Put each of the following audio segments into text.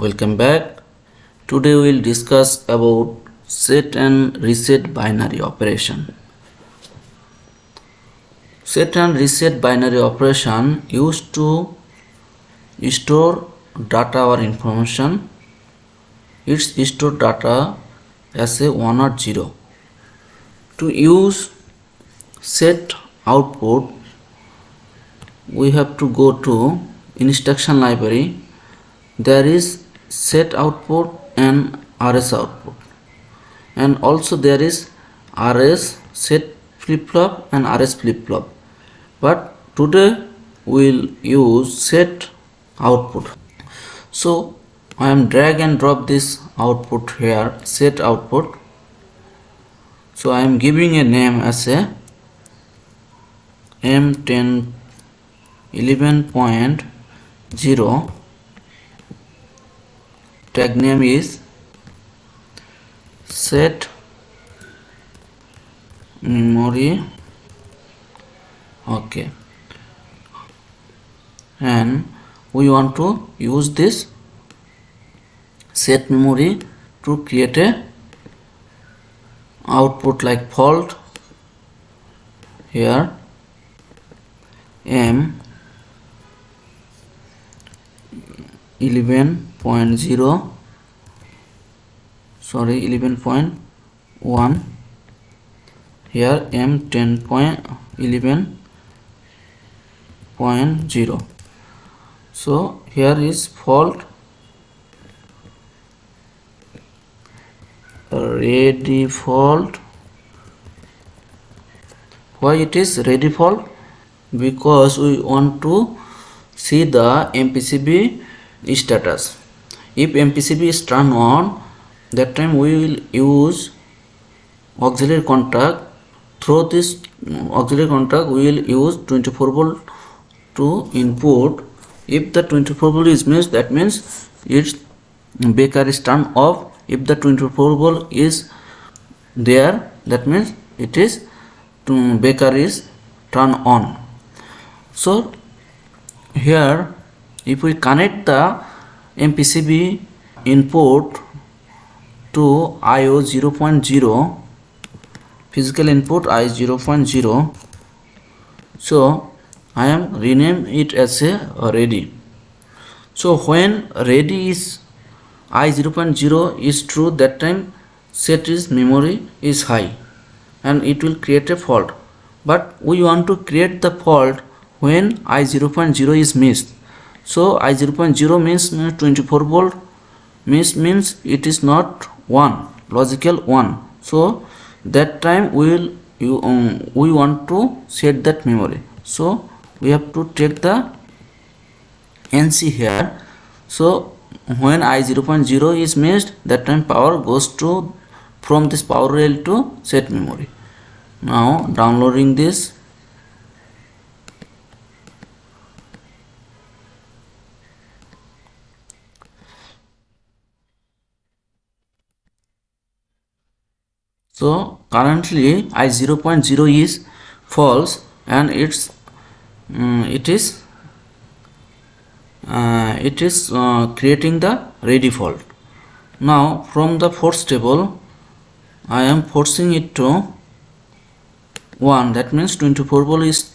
welcome back. Today we will discuss about set and reset binary operation. Set and reset binary operation used to store data or information. It's store data as a 1 or 0. To use set output, we have to go to instruction library. There is set output and RS output, and also there is RS set flip-flop and RS flip-flop, but today we will use set output. So I am drag and drop this output here, set output. So I am giving a name as a M10 11.0. Tag name is set memory. Okay, and we want to use this set memory to create a output like fault. Here M 11.0, sorry, 11.1. here M 10.11.0. so here is fault, ready fault. Why it is ready fault? Because we want to see the MPCB status. If MPCB is turned on, that time we will use auxiliary contact. Through this auxiliary contact we will use 24 volt to input. If the 24 volt is missed, that means its breaker is turned off. If the 24 volt is there, that means it is breaker is turned on. So here if we connect the MPCB input to IO 0.0, physical input I 0.0, so I am rename it as a ready. So when ready is I 0.0 is true, that time set is memory is high and it will create a fault. But we want to create the fault when I 0.0 is missed. So I 0.0 means 24 volt, means it is not 1, logical 1. So that time we want to set that memory. So we have to take the NC here. So when I 0.0 is missed, that time power goes to from this power rail to set memory. Now downloading this. So currently I 0.0 is false and it is creating the ready fault. Now from the force table I am forcing it to 1, that means 24 volt is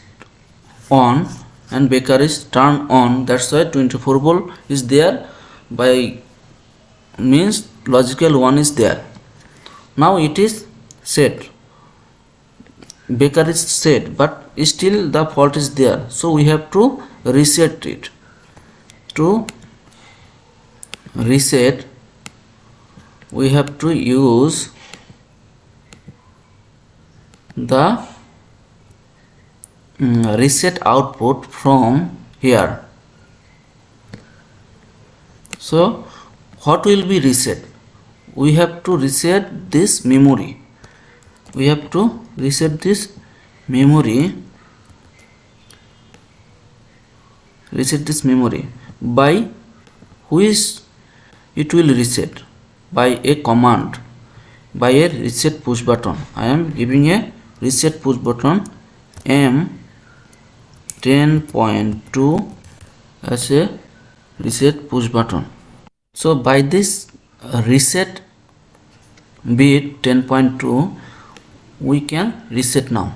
on and breaker is turned on. That's why 24 volt is there, by means logical 1 is there. Now it is set, breaker is set, but still the fault is there. So we have to reset it. To reset we have to use the reset output from here. So what will be reset? We have to reset this memory. We have to reset this memory. Reset this memory by which it will reset? By a command, by a reset push button. I am giving a reset push button M 10.2 as a reset push button. So by this reset bit 10.2 we can reset now.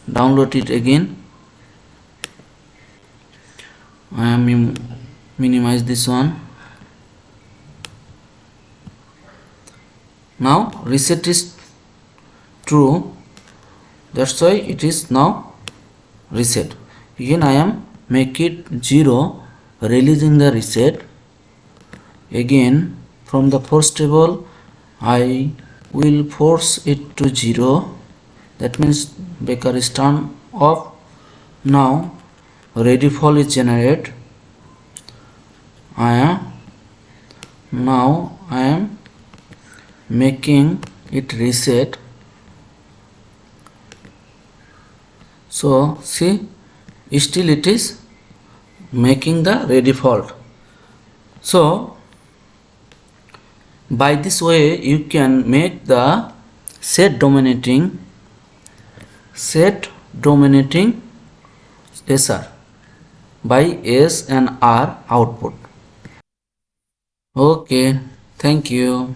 Download it again. I am minimize this one. Now reset is true, that's why it is now reset. Again I am make it 0, releasing the reset. Again from the force table I will force it to 0, that means breaker is turned off. Now ready fall is generated. I am making it reset. So see, still it is making the ready fault. So by this way you can make the set dominating SR by S and R output. Okay, thank you.